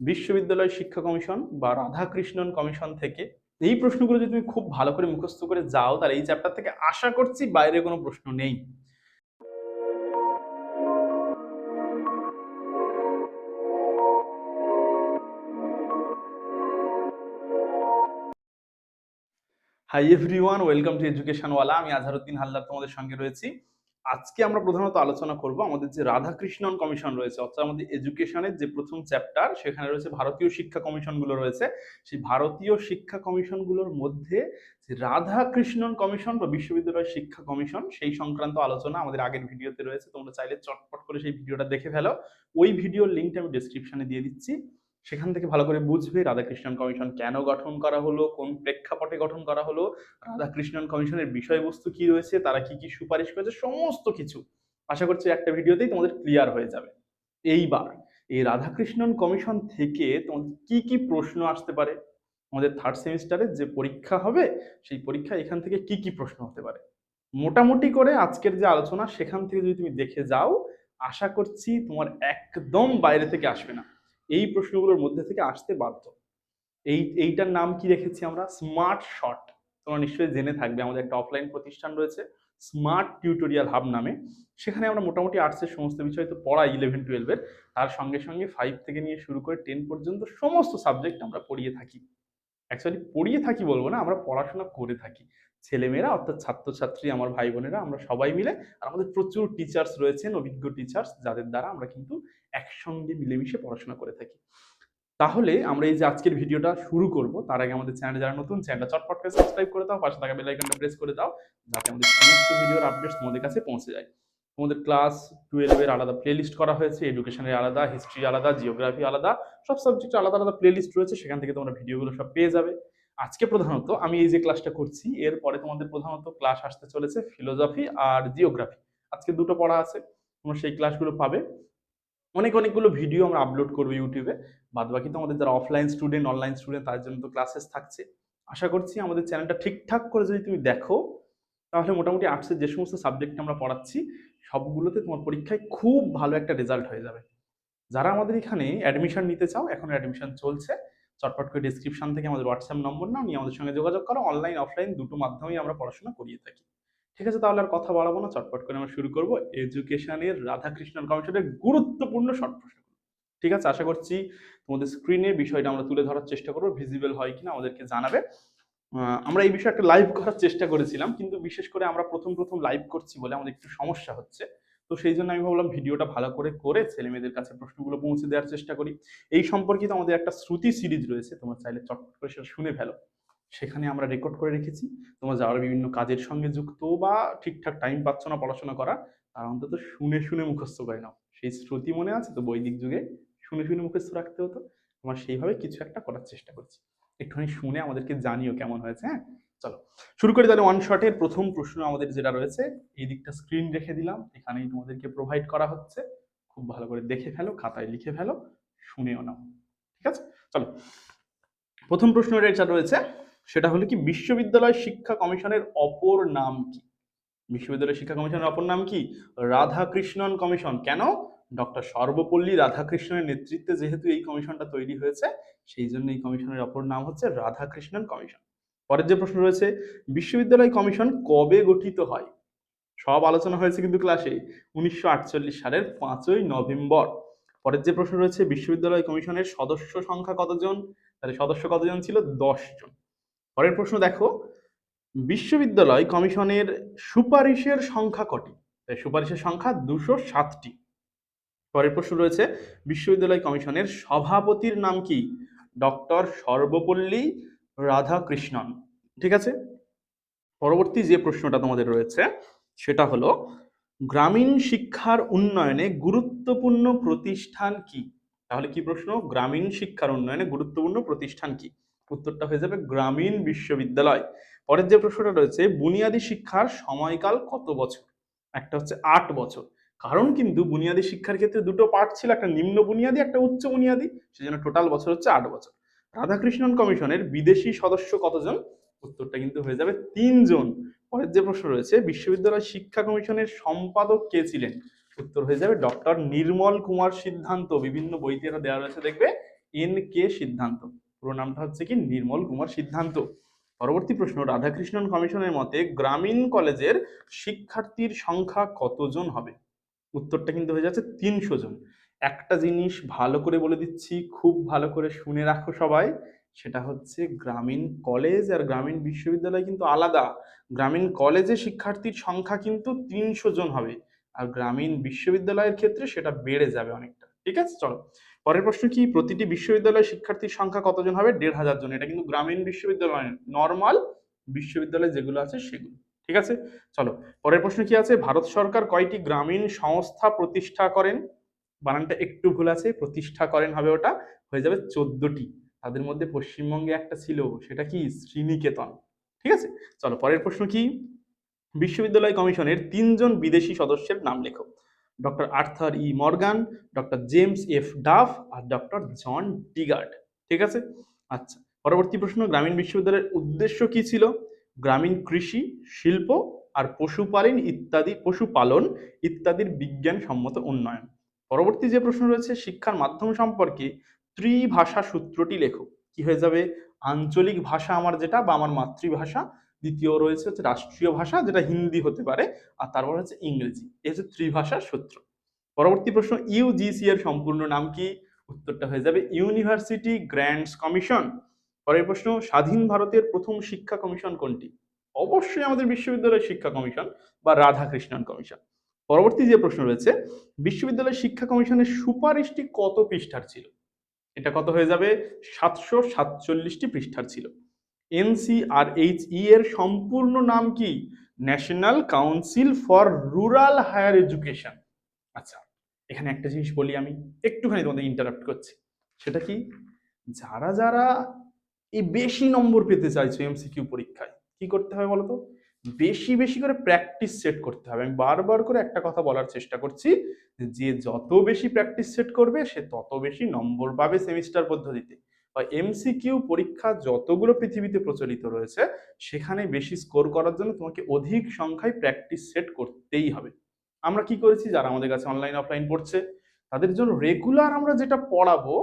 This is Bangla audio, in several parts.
বিশ্ববিদ্যালয় শিক্ষা কমিশন বা রাধাকৃষ্ণন কমিশন থেকে এই প্রশ্নগুলো যদি তুমি খুব ভালো করে মুখস্থ করে যাও, তাহলে এই চ্যাপ্টার থেকে আশা করছি বাইরে কোনো প্রশ্ন নেই। Hi everyone, welcome to Educationwala. আমি আজহারউদ্দিন হালদার তোমাদের সঙ্গে রয়েছি। আজকে আমরা প্রধানত আলোচনা করব আমাদের যে রাধাকৃষ্ণন কমিশন রয়েছে, অর্থাৎ আমাদের এডুকেশনের যে প্রথম চ্যাপ্টার, সেখানে রয়েছে ভারতীয় শিক্ষা কমিশনগুলো রয়েছে। সেই ভারতীয় শিক্ষা কমিশনগুলোর মধ্যে যে রাধাকৃষ্ণন কমিশন বা বিশ্ববিদ্যালয় শিক্ষা কমিশন, সেই সংক্রান্ত আলোচনা আমাদের আগের ভিডিওতে রয়েছে। তোমরা চাইলে চটপট করে সেই ভিডিওটা দেখে ফেলো। ওই ভিডিওর লিঙ্কটা আমি ডেসক্রিপশনে দিয়ে দিচ্ছি। সেখান থেকে ভালো করে বুঝবে রাধাকৃষ্ণন কমিশন কেন গঠন করা হলো, কোন প্রেক্ষাপটে গঠন করা হলো, রাধাকৃষ্ণন কমিশনের বিষয়বস্তু কি রয়েছে, তারা কি কি সুপারিশ করেছে, সমস্ত কিছু আশা করছি একটা ভিডিওতেই তোমাদের ক্লিয়ার হয়ে যাবে। এইবার এই রাধাকৃষ্ণন কমিশন থেকে তোমাদের কি কি প্রশ্ন আসতে পারে, আমাদের থার্ড সেমিস্টারের যে পরীক্ষা হবে সেই পরীক্ষা এখান থেকে কি কি প্রশ্ন হতে পারে, মোটামুটি করে আজকের যে আলোচনা সেখান থেকে যদি তুমি দেখে যাও, আশা করছি তোমার একদম বাইরে থেকে আসবে না, এই প্রশ্নগুলোর মধ্যে থেকে আসতে বাধ্য। এইটার নাম কি রেখেছি আমরা? Smart shot. তোমরা নিশ্চয়ই জেনে থাকবে আমাদের একটা অফলাইন প্রতিষ্ঠান রয়েছে স্মার্ট টিউটোরিয়াল হাব নামে। সেখানে আমরা মোটামুটি আর্টসের সমস্ত বিষয় তো পড়াই 11-12-এর, তার সঙ্গে সঙ্গে 5 থেকে নিয়ে শুরু করে 10 পর্যন্ত সমস্ত সাবজেক্ট আমরা পড়িয়ে থাকি। অ্যাকচুয়ালি পড়িয়ে থাকি বলবো না, আমরা পড়াশোনা করে থাকি। ছেলেমেয়েরা অর্থাৎ ছাত্রছাত্রী, আমার ভাই বোনেরা, আমরা সবাই মিলে। আর আমাদের প্রচুর টিচার্স রয়েছেন, অভিজ্ঞ টিচার্স, যাদের দ্বারা আমরা কিন্তু একসঙ্গে মিলেমিশে পড়াশোনা করে থাকি। তাহলে আমরা এই যে আজকের ভিডিওটা শুরু করব, তার আগে আমাদের চ্যানেলে যারা নতুন, চ্যানেলটা চটপট করে সাবস্ক্রাইব করে দাও, পাশে থাকা বেল আইকনটা প্রেস করে দাও, যাতে আমাদের সমস্ত ভিডিওর আপডেটস তোমাদের কাছে পৌঁছে যায়। তোমাদের ক্লাস 12 এর আলাদা প্লেলিস্ট করা হয়েছে, এডুকেশনের আলাদা, হিস্ট্রি আলাদা, জিওগ্রাফি আলাদা, সব সাবজেক্টের আলাদা আলাদা প্লেলিস্ট রয়েছে, সেখান থেকে তোমরা ভিডিওগুলো সব পেয়ে যাবে। আজকে প্রধানত আমি এই যে ক্লাসটা করছি, এরপরে তোমাদের প্রধানত ক্লাস আসতে চলেছে ফিলোসফি আর জিওগ্রাফি। আজকে দুটো পড়া আছে, তোমরা সেই ক্লাসগুলো পাবে। অনেকগুলো ভিডিও আমরা আপলোড করবো ইউটিউবে। বাদ বাকি তো আমাদের যারা অফলাইন স্টুডেন্ট, অনলাইন স্টুডেন্ট, তাদের জন্য তো ক্লাসেস থাকছে। আশা করছি আমাদের চ্যানেলটা ঠিকঠাক করে যদি তুমি দেখো, তাহলে মোটামুটি আর্টসের যে সমস্ত সাবজেক্ট আমরা পড়াচ্ছি সবগুলোতে তোমার পরীক্ষায় খুব ভালো একটা রেজাল্ট হয়ে যাবে। যারা আমাদের এখানে অ্যাডমিশন নিতে চাও, এখন অ্যাডমিশন চলছে। চটপট করে ডিসক্রিপশন থেকে আমাদের হোয়াটসঅ্যাপ নম্বর নাও, নিয়ে আমাদের সঙ্গে যোগাযোগ করো। অনলাইন অফলাইন দুটো মাধ্যমেই আমরা পড়াশোনা করিয়ে থাকি। ঠিক আছে, তাহলে আর কথা বাড়াবো না, চটপট করে আমরা শুরু করবো এডুকেশনের রাধাকৃষ্ণন কমিশনের গুরুত্বপূর্ণ শর্ট প্রশ্ন। ঠিক আছে, আশা করছি তোমাদের স্ক্রিনে বিষয়টা আমরা তুলে ধরার চেষ্টা করবো, ভিজিবল হয় কিনা আমাদেরকে জানাবে। আমরা এই বিষয়ে একটা লাইভ করার চেষ্টা করেছিলাম, কিন্তু বিশেষ করে আমরা প্রথম প্রথম লাইভ করছি বলে আমাদের একটু সমস্যা হচ্ছে। তো সেই জন্য আমি ভাবলাম ভিডিওটা ভালো করে করে ছেলে মেয়েদের কাছে প্রশ্নগুলো পৌঁছে দেওয়ার চেষ্টা করি। এই সম্পর্কিত আমাদের একটা শ্রুতি সিরিজ রয়েছে, তোমরা চাইলে চটপট করে সেটা শুনে ফেলো। সেখানে আমরা রেকর্ড করে রেখেছি। তোমরা যারা বিভিন্ন কাজের সঙ্গে যুক্ত বা ঠিকঠাক টাইম পাচ্ছ না পড়াশোনা করা, তারা অন্তত শুনে শুনে মুখস্থ করে নাও। সেই শ্রুতি মনে আছে তো? বৈদিক যুগে শুনে শুনে মুখস্থ রাখতে হতো। আমরা সেইভাবে কিছু একটা করার চেষ্টা করছি। একটুখানি শুনে আমাদেরকে জানিও কেমন হয়েছে। হ্যাঁ, চলো শুরু করি তাহলে। ওয়ান শটের প্রথম প্রশ্ন আমাদের যেটা রয়েছে, এই দিকটা স্ক্রিন রেখে দিলাম, এখানেই তোমাদেরকে প্রোভাইড করা হচ্ছে। খুব ভালো করে দেখে ফেলো, খাতায় লিখে ফেলো, শুনেও নাও। ঠিক আছে, চলো। প্রথম প্রশ্ন যেটা রয়েছে সেটা হলো কি, বিশ্ববিদ্যালয় শিক্ষা কমিশনের অপর নাম কি? বিশ্ববিদ্যালয় শিক্ষা কমিশনের অপর নাম কি? রাধাকৃষ্ণন কমিশন। কেন? ডক্টর সর্বপল্লী রাধাকৃষ্ণনের নেতৃত্বে যেহেতু এই কমিশনটা তৈরি হয়েছে, সেই জন্য এই কমিশনের অপর নাম হচ্ছে রাধাকৃষ্ণন কমিশন। পরের যে প্রশ্ন রয়েছে, বিশ্ববিদ্যালয় কমিশন কবে গঠিত হয়? সব আলোচনা হয়েছে কিন্তু ক্লাসে, 1948 সালের 5ই নভেম্বর। পরের যে প্রশ্ন রয়েছে, বিশ্ববিদ্যালয় কমিশনের সদস্য সংখ্যা কতজন? তাহলে সদস্য কতজন ছিল? 10 জন। পরের প্রশ্ন দেখো, বিশ্ববিদ্যালয় কমিশনের সুপারিশের সংখ্যা কটি? সুপারিশের সংখ্যা 207টি। পরের প্রশ্ন রয়েছে, বিশ্ববিদ্যালয় কমিশনের সভাপতির নাম কি? ডক্টর সর্বপল্লী রাধাকৃষ্ণন। ঠিক আছে, পরবর্তী যে প্রশ্নটা তোমাদের রয়েছে সেটা হলো, গ্রামীণ শিক্ষার উন্নয়নে গুরুত্বপূর্ণ প্রতিষ্ঠান কি? তাহলে কি প্রশ্ন? গ্রামীণ শিক্ষার উন্নয়নে গুরুত্বপূর্ণ প্রতিষ্ঠান কি? উত্তরটা হয়ে যাবে গ্রামীণ বিশ্ববিদ্যালয়। পরের যে প্রশ্নটা রয়েছে, বুনিয়াদী শিক্ষার সময়কাল কত বছর? একটা হচ্ছে 8 বছর। কারণ কিন্তু বুনিয়াদী শিক্ষার ক্ষেত্রে দুটো পার্ট ছিল, একটা নিম্ন বুনিয়াদী, একটা উচ্চ বুনিয়াদী, সেজন্য টোটাল বছর হচ্ছে 8 বছর। রাধাকৃষ্ণন কমিশনের বিদেশি সদস্য কতজন? উত্তরটা কিন্তু হয়ে যাবে 3 জন। পরের যে প্রশ্ন রয়েছে, বিশ্ববিদ্যালয় শিক্ষা কমিশনের সম্পাদক কে ছিলেন? উত্তর হয়ে যাবে ডক্টর নির্মল কুমার সিদ্ধান্ত। বিভিন্ন বইতে এটা দেওয়া রয়েছে, দেখবে N.K. সিদ্ধান্ত। পুরো নামটা হচ্ছে কি নির্মল কুমার সিদ্ধান্ত। পরবর্তী প্রশ্ন, রাধাকৃষ্ণন কমিশনের মতে গ্রামীণ কলেজের শিক্ষার্থীর সংখ্যা কতজন হবে? উত্তরটা কিন্তু হয়ে যাচ্ছে 300 জন। একটা জিনিস ভালো করে বলে দিচ্ছি, খুব ভালো করে শুনে রাখো সবাই, সেটা হচ্ছে গ্রামীণ কলেজ আর গ্রামীণ বিশ্ববিদ্যালয় কিন্তু আলাদা। গ্রামীণ কলেজে শিক্ষার্থীর সংখ্যা কিন্তু 300 জন হবে, আর গ্রামীণ বিশ্ববিদ্যালয়ের ক্ষেত্রে সেটা বেড়ে যাবে অনেকটা। ঠিক আছে, চলো পরের প্রশ্ন কি, প্রতিটি বিশ্ববিদ্যালয়ের শিক্ষার্থীর সংখ্যা কতজন হবে? 1500 জন। এটা কিন্তু গ্রামীণ বিশ্ববিদ্যালয়, নর্মাল বিশ্ববিদ্যালয় যেগুলো আছে সেগুলো। ঠিক আছে, চলো পরের প্রশ্ন কি আছে, ভারত সরকার কয়টি গ্রামীণ সংস্থা প্রতিষ্ঠা করেন? বানানটা একটু ভুল আছে, প্রতিষ্ঠা করেন হবে ওটা, হয়ে যাবে 14টি। তাদের মধ্যে পশ্চিমবঙ্গে একটা ছিল, সেটা কি শ্রীনিকেতন। ঠিক আছে, চলো পরের প্রশ্ন কি, বিশ্ববিদ্যালয় কমিশনের 3জন বিদেশি সদস্যের নাম লেখো। Doctor Arthur E Morgan, doctor James F Duff আর ডক্টর জন ডিগার্ড। ঠিক আছে, আচ্ছা পরবর্তী প্রশ্ন, গ্রামীণ বিশ্ববিদ্যালয়ের উদ্দেশ্য কি ছিল? গ্রামীণ কৃষি, শিল্প আর পশুপালন ইত্যাদির বিজ্ঞানসম্মত উন্নয়ন। পরবর্তী যে প্রশ্ন রয়েছে, শিক্ষার মাধ্যম সম্পর্কে ত্রিভাষা সূত্রটি লেখো। কি হয়ে যাবে? আঞ্চলিক ভাষা আমার যেটা বা আমার মাতৃভাষা, দ্বিতীয় রয়েছে হচ্ছে রাষ্ট্রীয় ভাষা যেটা হিন্দি হতে পারে, আর তারপর হচ্ছে ইংরেজি। এই হচ্ছে ত্রিভাষার সূত্র। পরবর্তী প্রশ্ন, ইউজিসি এর সম্পূর্ণ নাম কি? উত্তরটা হয়ে যাবে ইউনিভার্সিটি গ্র্যান্টস কমিশন। পরের প্রশ্ন, স্বাধীন ভারতের প্রথম শিক্ষা কমিশন কোনটি? অবশ্যই আমাদের বিশ্ববিদ্যালয় শিক্ষা কমিশন বা রাধাকৃষ্ণন কমিশন। পরবর্তী যে প্রশ্ন রয়েছে, বিশ্ববিদ্যালয় শিক্ষা কমিশনের সুপারিশটি কত পৃষ্ঠার ছিল? এটা কত হয়ে যাবে? 747টি পৃষ্ঠার ছিল। এনসিআরএইচই এর সম্পূর্ণ নাম কি? National council for rural higher education. আচ্ছা, এখানে একটা জিনিস বলি, আমি একটুখানি তোমাদের ইন্টারাপ্ট করছি, সেটা কি, যারা যারা এই বেশি নম্বর পেতে চাইছো এমসিকিউ পরীক্ষায়, কি করতে হবে বলতো? বেশি বেশি করে প্র্যাকটিস সেট করতে হবে। আমি বারবার করে একটা কথা বলার চেষ্টা করছি, যে যত বেশি প্র্যাকটিস সেট করবে সে তত বেশি নম্বর পাবে সেমিস্টার পদ্ধতিতে। বা এমসিকিউ পরীক্ষা যতগুলো পৃথিবীতে প্রচলিত রয়েছে, সেখানে বেশি স্কোর করার জন্য তোমাকে অধিক সংখ্যায় প্র্যাকটিস সেট করতেই হবে। আমরা কি করেছি, যারা আমাদের কাছে অনলাইন অফলাইন পড়ছে, তাদের জন্য রেগুলার আমরা যেটা পড়াবো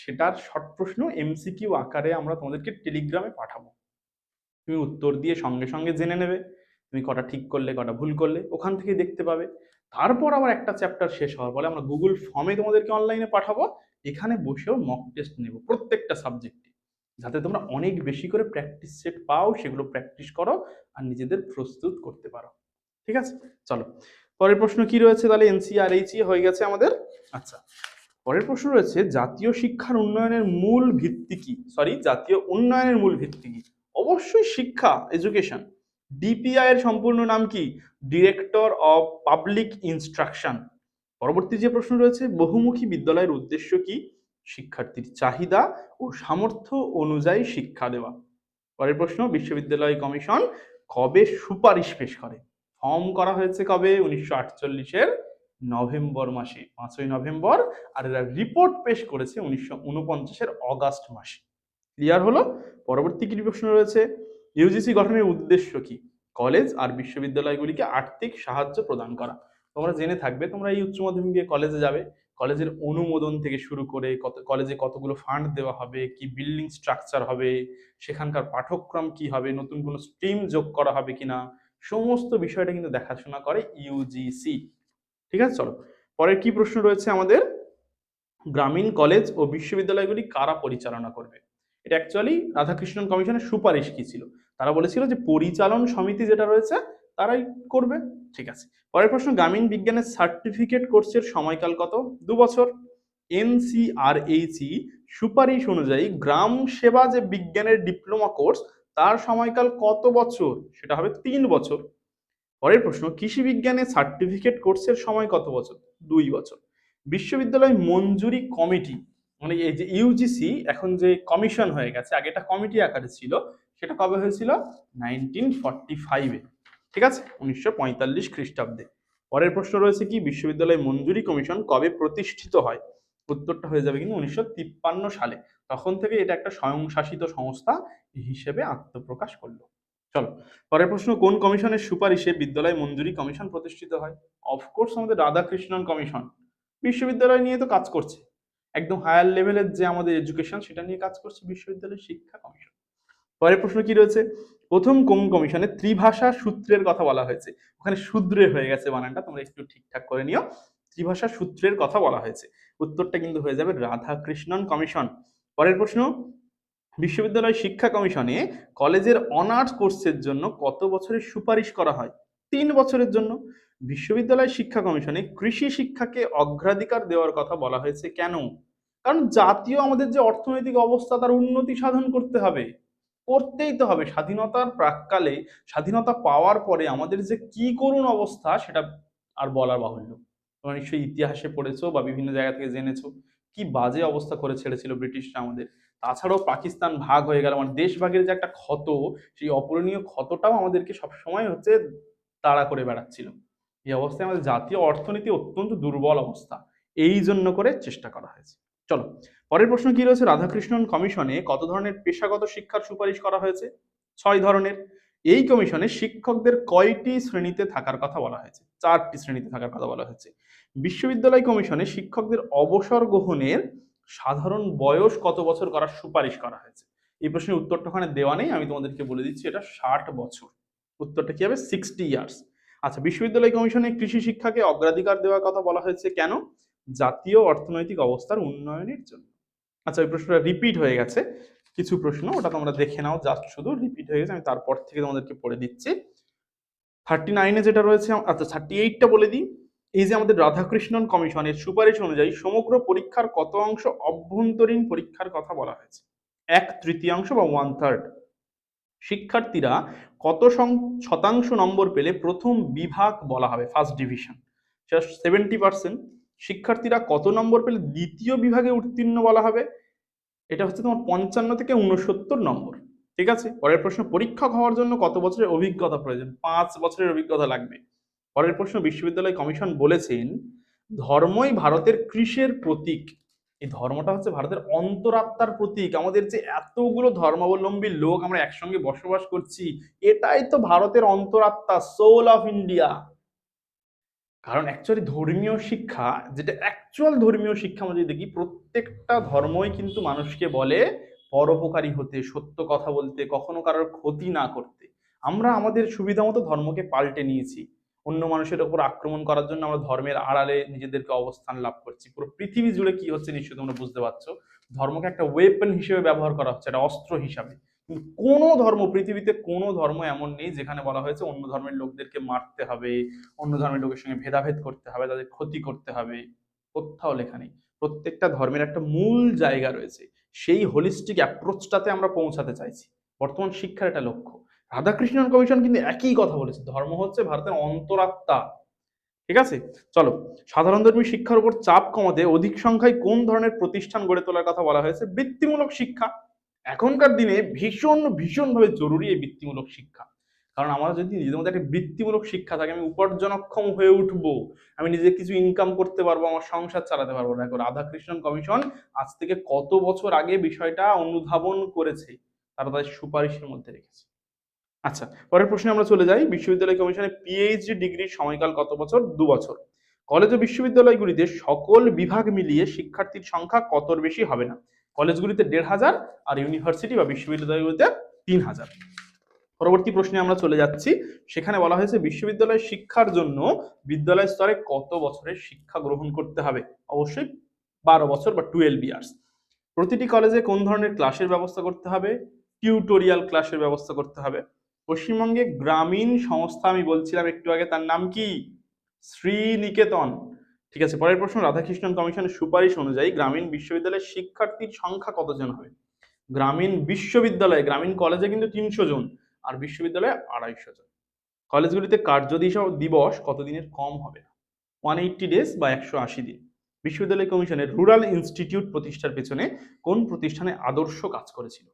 সেটার শর্ট প্রশ্ন এমসিকিউ আকারে আমরা তোমাদেরকে টেলিগ্রামে পাঠাবো। তুমি উত্তর দিয়ে সঙ্গে সঙ্গে জেনে নেবে, তুমি কটা ঠিক করলে কটা ভুল করলে ওখান থেকে দেখতে পাবে। তারপর আবার একটা চ্যাপ্টার শেষ হওয়ার পরে আমরা গুগল ফর্মে তোমাদেরকে অনলাইনে পাঠাবো, এখানে বসেও মক টেস্ট নেব প্রত্যেকটা সাবজেক্টে, যাতে তোমরা অনেক বেশি করে প্র্যাকটিস সেট পাও, সেগুলো প্র্যাকটিস করো আর নিজেদের প্রস্তুত করতে পারো। ঠিক আছে, চলো পরের প্রশ্ন কি রয়েছে, তাহলে এনসিআরএইচই হয়ে গেছে আমাদের। আচ্ছা, পরের প্রশ্ন রয়েছে, জাতীয় শিক্ষার উন্নয়নের মূল ভিত্তি কি? জাতীয় উন্নয়নের মূল ভিত্তি কি? অবশ্যই শিক্ষা, এডুকেশন। ডিপিআই এর সম্পূর্ণ নাম কি? Director of public instruction. পরবর্তী যে প্রশ্ন রয়েছে, বহুমুখী বিদ্যালয়ের উদ্দেশ্য কি? শিক্ষার্থীর চাহিদা ও সামর্থ্য অনুযায়ী শিক্ষা দেওয়া। পরের প্রশ্ন, বিশ্ববিদ্যালয় কমিশন কবে সুপারিশ পেশ করে? ফর্ম করা হয়েছে কবে? 1948-এর নভেম্বর মাসে, 5ই নভেম্বর। আর এরা রিপোর্ট পেশ করেছে 1949-এর অগাস্ট মাসে। ক্লিয়ার হলো? পরবর্তী কি প্রশ্ন রয়েছে, ইউজিসি গঠনের উদ্দেশ্য কি? কলেজ আর বিশ্ববিদ্যালয়গুলিকে আর্থিক সাহায্য প্রদান করা। তোমরা জেনে থাকবে, তোমরা এই উচ্চ মাধ্যমিক দিয়ে কলেজে যাবে, কলেজের অনুমোদন থেকে শুরু করে কলেজে কতগুলো ফান্ড দেওয়া হবে, কি বিল্ডিং স্ট্রাকচার হবে, সেখানকার পাঠ্যক্রম কি হবে, নতুন কোনো স্ট্রিম যোগ করা হবে কিনা, সমস্ত বিষয়টা কিন্তু দেখাশোনা করে ইউজিসি। ঠিক আছে, চলো পরের কি প্রশ্ন রয়েছে আমাদের, গ্রামীণ কলেজ ও বিশ্ববিদ্যালয়গুলি কারা পরিচালনা করবে? এটা অ্যাকচুয়ালি রাধাকৃষ্ণন কমিশনের সুপারিশ কি ছিল? তারা বলেছিল যে পরিচালন সমিতি যেটা রয়েছে তারাই করবে। ঠিক আছে, পরের প্রশ্ন, গ্রামীণ বিজ্ঞানের সার্টিফিকেট কোর্সের সময়কাল কত? 2 বছর। এনসিআরএইচই সুপারিশ অনুযায়ী গ্রাম সেবা যে বিজ্ঞানের ডিপ্লোমা কোর্স, তার সময়কাল কত বছর? সেটা হবে 3 বছর। পরের প্রশ্ন, কৃষি বিজ্ঞানে সার্টিফিকেট কোর্সের সময় কত বছর? 2 বছর। বিশ্ববিদ্যালয় মঞ্জুরি কমিটি, মানে এই যে ইউজিসি এখন যে কমিশন হয়ে গেছে, আগে এটা কমিটি আকারে ছিল, সেটা কবে হয়েছিল? 1945-এ। ঠিক আছে, 1945 খ্রিস্টাব্দে। পরের প্রশ্ন রয়েছে কি, বিশ্ববিদ্যালয় মঞ্জুরি কমিশন কবে প্রতিষ্ঠিত হয়? উত্তরটা হয়ে যাবে কিন্তু 1953 সালে। তখন থেকে এটা একটা স্বয়ংশাসিত সংস্থা হিসেবে আত্মপ্রকাশ করলো। চলো পরের প্রশ্ন, কোন কমিশনের সুপারিশে বিদ্যালয় মঞ্জুরি কমিশন প্রতিষ্ঠিত হয়? অফকোর্স আমাদের রাধাকৃষ্ণন কমিশন। বিশ্ববিদ্যালয় নিয়ে তো কাজ করছে, একদম হায়ার লেভেলের যে আমাদের এডুকেশন সেটা নিয়ে কাজ করছে বিশ্ববিদ্যালয় শিক্ষা কমিশন। পরের প্রশ্ন কি রয়েছে, প্রথম কোন কমিশনে ত্রিভাষা সূত্রের কথা বলা হয়েছে? ওখানে শূদ্রে হয়ে গেছে বানানটা, তোমরা একটু ঠিকঠাক করে নিও। ত্রিভাষা সূত্রের কথা বলা হয়েছে, উত্তরটা কিন্তু হয়ে যাবে রাধাকৃষ্ণন কমিশন। পরের প্রশ্ন, বিশ্ববিদ্যালয় শিক্ষা কমিশনে কলেজের অনার্স কোর্সের জন্য কত বছরের সুপারিশ করা হয়? 3 বছরের জন্য। বিশ্ববিদ্যালয় শিক্ষা কমিশনে কৃষি শিক্ষাকে অগ্রাধিকার দেওয়ার কথা বলা হয়েছে কেন? কারণ জাতীয় আমাদের যে অর্থনৈতিক অবস্থা তার উন্নতি সাধন করতে হবে, করতেই তো হবে। স্বাধীনতার প্রাক্কালে, স্বাধীনতা পাওয়ার পরে আমাদের যে কি করুণ অবস্থা সেটা আর বলার বাহুল্য। তোমরা নিশ্চয়ই ইতিহাসে পড়েছো বা বিভিন্ন জায়গা থেকে জেনেছো কি বাজে অবস্থা করে ছেড়েছিল ব্রিটিশরা আমাদের। তাছাড়াও পাকিস্তান ভাগ হয়ে গেল, মানে দেশ ভাগের যে একটা ক্ষত, সেই অপূরণীয় ক্ষতটাও আমাদেরকে সবসময় হচ্ছে তাড়া করে বেড়াচ্ছিল। এই অবস্থায় আমাদের জাতীয় অর্থনীতি অত্যন্ত দুর্বল অবস্থা, এই জন্য করে চেষ্টা করা হয়েছে। চলো পরের প্রশ্ন কি রয়েছে, রাধাকৃষ্ণন কমিশনে কত ধরনের পেশাগত শিক্ষার সুপারিশ করা হয়েছে? 6 ধরনের। এই কমিশনে শিক্ষকদের কয়টি শ্রেণীতে থাকার কথা বলা হয়েছে? 4টি শ্রেণীতে থাকার কথা বলা হয়েছে। বিশ্ববিদ্যালয় কমিশনে শিক্ষকদের অবসর গ্রহণের সাধারণ বয়স কত বছর করার সুপারিশ করা হয়েছে? এই প্রশ্নের উত্তরটা ওখানে দেওয়া নেই, আমি তোমাদেরকে বলে দিচ্ছি, এটা 60 বছর। উত্তরটা কি হবে? 60 ইয়ার্স। আচ্ছা, বিশ্ববিদ্যালয় কমিশনে কৃষি শিক্ষাকে অগ্রাধিকার দেওয়ার কথা বলা হয়েছে কেন? জাতীয় অর্থনৈতিক অবস্থার উন্নয়নের জন্য। আচ্ছা, ওই প্রশ্নটা রিপিট হয়ে গেছে, কিছু প্রশ্ন ওটা তোমরা দেখে নাও, জাস্ট শুধু রিপিট হয়ে গেছে, আমি তারপর থেকে তোমাদেরকে পড়ে দিচ্ছি। 39-এ যেটা রয়েছে, আচ্ছা 38টা বলে দিই। এই যে আমাদের রাধাকৃষ্ণন কমিশনের সুপারিশ অনুযায়ী সমগ্র পরীক্ষার কত অংশ অভ্যন্তরীণ পরীক্ষার কথা বলা হয়েছে? 1/3 বা 1/3। শিক্ষার্থীরা কত শতাংশ নম্বর পেলে প্রথম বিভাগ বলা হবে, ফার্স্ট ডিভিশন? সেটা 70%। শিক্ষার্থীরা কত নম্বর পেলে দ্বিতীয় বিভাগে উত্তীর্ণ বলা হবে? এটা হচ্ছে তোমার 55 থেকে 69 নম্বর। ঠিক আছে, পরের প্রশ্ন, পরীক্ষক হওয়ার জন্য কত বছরের অভিজ্ঞতা প্রয়োজন? 5 বছরের অভিজ্ঞতা লাগবে। পরের প্রশ্ন, বিশ্ববিদ্যালয় কমিশন বলেছেন ধর্মই ভারতের কৃষের প্রতীক। এই ধর্মটা হচ্ছে ভারতের অন্তরাত্মার প্রতীক। আমাদের যে এতগুলো ধর্মাবলম্বী লোক আমরা একসঙ্গে বসবাস করছি, এটাই তো ভারতের অন্তরাত্মা, সোল অফ ইন্ডিয়া। কারণ অ্যাকচুয়ালি ধর্মীয় শিক্ষা, যেটা অ্যাকচুয়াল ধর্মীয় শিক্ষা আমরা যদি দেখি, প্রত্যেকটা ধর্মই কিন্তু মানুষকে বলে পরোপকারী হতে, সত্য কথা বলতে, কখনো কারোর ক্ষতি না করতে। আমরা আমাদের সুবিধা মতো ধর্মকে পাল্টে নিয়েছি, অন্য মানুষের উপর আক্রমণ করার জন্য আমরা ধর্মের আড়ালে নিজেদেরকে অবস্থান লাভ করছি। পুরো পৃথিবী জুড়ে কি হচ্ছে নিশ্চয়ই তোমরা বুঝতে পারছো। ধর্মকে একটা ওয়েপন হিসেবে ব্যবহার করা হচ্ছে, একটা অস্ত্র হিসাবে। কিন্তু কোনো ধর্ম, পৃথিবীতে কোনো ধর্ম এমন নেই যেখানে বলা হয়েছে অন্য ধর্মের লোকদেরকে মারতে হবে, অন্য ধর্মের লোকের সঙ্গে ভেদাভেদ করতে হবে, তাদের ক্ষতি করতে হবে। কোথাও লেখা নেই। প্রত্যেকটা ধর্মের একটা মূল জায়গা রয়েছে, সেই হোলিস্টিক অ্যাপ্রোচটাতে আমরা পৌঁছাতে চাইছি। বর্তমান শিক্ষার একটা লক্ষ্য। রাধাকৃষ্ণন কমিশন কিন্তু একই কথা বলেছে, ধর্ম হচ্ছে ভারতের অন্তরাত্মা। ঠিক আছে, চলো, সাধারণধর্মী শিক্ষার উপর চাপ কমাতে অধিক সংখ্যায় কোন ধরনের প্রতিষ্ঠান গড়ে তোলার কথা বলা হয়েছে? বৃত্তিমূলক শিক্ষা। এখনকার দিনে ভীষণ ভীষণ ভাবে জরুরি এই বৃত্তিমূলক শিক্ষা। কারণ আমার যদি নিজের মধ্যে একটা বৃত্তিমূলক শিক্ষা থাকে, আমি উপার্জনক্ষম হয়ে উঠবো, আমি নিজে কিছু ইনকাম করতে পারবো, আমার সংসার চালাতে পারবো। দেখো রাধাকৃষ্ণন কমিশন আজ থেকে কত বছর আগে বিষয়টা অনুধাবন করেছে, তারা তাদের সুপারিশের মধ্যে রেখেছে। আচ্ছা, পরের প্রশ্নে আমরা চলে যাই। বিশ্ববিদ্যালয় কমিশনের পিএইচডি ডিগ্রির সময়কাল কত বছর? 2 বছর। কলেজ ও বিশ্ববিদ্যালয়গুলিতে সকল বিভাগ মিলিয়ে শিক্ষার্থীর সংখ্যা কতর বেশি হবে না? কলেজগুলিতে 1,500 আর ইউনিভার্সিটি বা বিশ্ববিদ্যালয়গুলিতে 3,000। পরবর্তী প্রশ্নে আমরা চলে যাচ্ছি। সেখানে বলা হয়েছে বিশ্ববিদ্যালয় শিক্ষার জন্য বিদ্যালয় স্তরে কত বছরের শিক্ষা গ্রহণ করতে হবে? অবশ্যই 12 বছর বা 12 ইয়ার্স। প্রতিটি কলেজে কোন ধরনের ক্লাসের ব্যবস্থা করতে হবে? টিউটোরিয়াল ক্লাসের ব্যবস্থা করতে হবে। পশ্চিমবঙ্গে গ্রামীণ সংস্থা আমি বলছিলাম একটু আগে, তার নাম কি? শ্রীনিকেতন। ঠিক আছে, পরের প্রশ্ন, রাধাকৃষ্ণন কমিশনের সুপারিশ অনুযায়ী গ্রামীণ বিশ্ববিদ্যালয়ের শিক্ষার্থীর সংখ্যা কতজন হবে? গ্রামীণ বিশ্ববিদ্যালয়ে, গ্রামীণ কলেজে কিন্তু 300 জন, আর বিশ্ববিদ্যালয়ে 250 জন। কলেজগুলিতে কার্য দিবস কতদিনের কম হবে না? 180 ডেজ বা 180 দিন। বিশ্ববিদ্যালয় কমিশনের রুরাল ইনস্টিটিউট প্রতিষ্ঠার পেছনে কোন প্রতিষ্ঠানে আদর্শ কাজ করেছিল?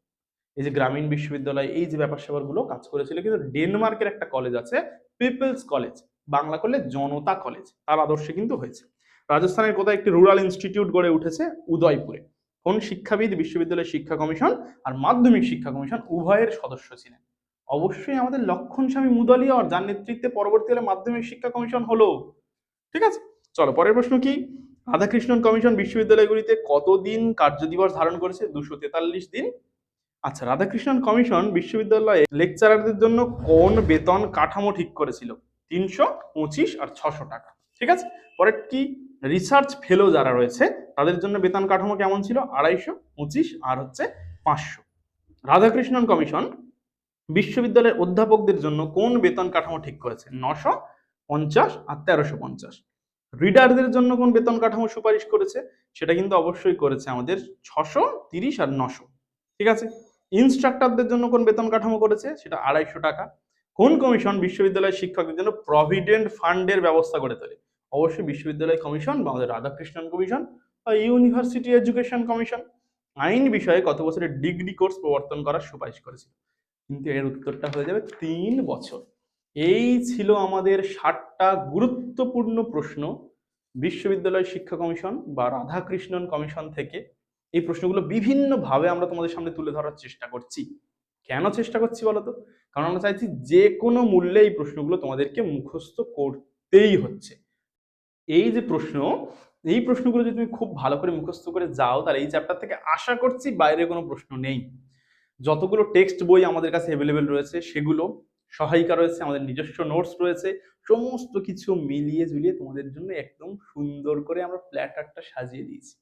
এই যে গ্রামীণ বিশ্ববিদ্যালয়, এই যে ব্যাপার স্যাপারগুলো কাজ করেছিল কিন্তু ডেনমার্কের একটা কলেজ আছে, পিপলস কলেজ, বাংলা করলে জনতা কলেজ, তার আদর্শে কিন্তু হয়েছে। রাজস্থানের কোথায় একটি রুরাল ইনস্টিটিউট গড়ে উঠেছে? উদয়পুরে। কোন শিক্ষাবিদ বিশ্ববিদ্যালয় শিক্ষা কমিশন আর মাধ্যমিক শিক্ষা কমিশন উভয়ের সদস্য ছিলেন? অবশ্যই আমাদের লক্ষণ স্বামী মুদালিয়ার, যার নেতৃত্বে পরবর্তীকালে মাধ্যমিক শিক্ষা কমিশন হলো। ঠিক আছে, চলো পরের প্রশ্ন কি, রাধাকৃষ্ণন কমিশন বিশ্ববিদ্যালয়গুলিতে কতদিন কার্যদিবস ধারণ করেছে? 243 দিন। আচ্ছা, রাধাকৃষ্ণন কমিশন বিশ্ববিদ্যালয়ে লেকচারারদের জন্য কোন বেতন কাঠামো ঠিক করেছিল? 325 আর 600 টাকা। ঠিক আছে, পরের কি? রিসার্চ ফেলো যারা রয়েছে তাদের জন্য বেতন কাঠামো কেমন ছিল? 250, 25 আর হচ্ছে 500। রাধাকৃষ্ণন কমিশন বিশ্ববিদ্যালয়ের অধ্যাপকদের জন্য কোন বেতন কাঠামো ঠিক করেছে? 950 আর 1350। রিডারদের জন্য কোন বেতন কাঠামো সুপারিশ করেছে? সেটা কিন্তু অবশ্যই করেছে আমাদের 630 আর 900। ঠিক আছে, ইনস্ট্রাক্টরদের জন্য কোন বেতন কাঠামো করেছে? সেটা 250 টাকা। কোন কমিশন বিশ্ববিদ্যালয়ের শিক্ষকদের জন্য প্রভিডেন্ট ফান্ডের ব্যবস্থা করে তোলে? অবশ্যই বিশ্ববিদ্যালয় কমিশন বা আমাদের রাধাকৃষ্ণন কমিশন বা ইউনিভার্সিটি এডুকেশন কমিশন। আইন বিষয়ে কত বছরের ডিগ্রি কোর্স প্রবর্তন করার সুপারিশ করেছিল? কিন্তু এর উত্তরটা হয়ে যাবে 3 বছর। এই ছিল আমাদের 60টা গুরুত্বপূর্ণ প্রশ্ন বিশ্ববিদ্যালয় শিক্ষা কমিশন বা রাধাকৃষ্ণন কমিশন থেকে। এই প্রশ্নগুলো বিভিন্নভাবে আমরা তোমাদের সামনে তুলে ধরার চেষ্টা করছি। কেন চেষ্টা করছি বলতো? কারণ আমরা চাইছি যে কোনো মূল্যে এই প্রশ্নগুলো তোমাদেরকে মুখস্থ করতেই হচ্ছে। এই যে প্রশ্ন, এই প্রশ্নগুলো যদি তুমি খুব ভালো করে মুখস্থ করে যাও তাহলে এই চ্যাপ্টার থেকে আশা করছি বাইরে কোনো প্রশ্ন নেই। যতগুলো টেক্সট বই আমাদের কাছে অ্যাভেলেবেল রয়েছে সেগুলো, সহায়িকা রয়েছে, আমাদের নিজস্ব নোটস রয়েছে, সমস্ত কিছু মিলিয়ে ঝুলিয়ে তোমাদের জন্য একদম সুন্দর করে আমরা প্ল্যাটারটা সাজিয়ে দিয়েছি।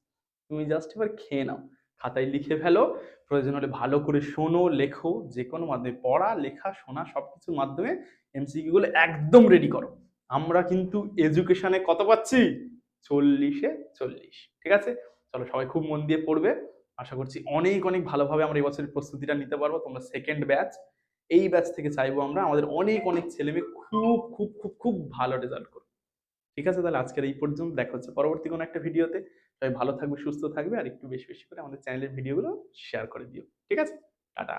তুমি জাস্ট এবার খেয়ে নাও, খাতায় লিখে ফেলো, প্রয়োজন হলে ভালো করে শোনো, লেখো, যে কোনো মাধ্যমে পড়া, লেখা, শোনা সবকিছুর মাধ্যমে এমসিকিউ গুলো একদম রেডি করো। আমরা কিন্তু এডুকেশনে কত পাচ্ছি? 40-এ 40। ঠিক আছে, চলো সবাই খুব মন দিয়ে পড়বে। আশা করছি অনেক অনেক ভালোভাবে আমরা এবছরের প্রস্তুতিটা নিতে পারবো। তোমরা সেকেন্ড ব্যাচ, এই ব্যাচ থেকে চাইবো আমরা আমাদের অনেক অনেক ছেলেমেয়ে খুব খুব খুব খুব ভালো রেজাল্ট করবে। ঠিক আছে, তাহলে আজকের এই পর্যন্ত, দেখা হচ্ছে পরবর্তী কোনো একটা ভিডিওতে। সবাই ভালো থাকবে, সুস্থ থাকবে, আর একটু বেশি বেশি করে আমাদের চ্যানেলের ভিডিওগুলো শেয়ার করে দিও। ঠিক আছে, টাটা।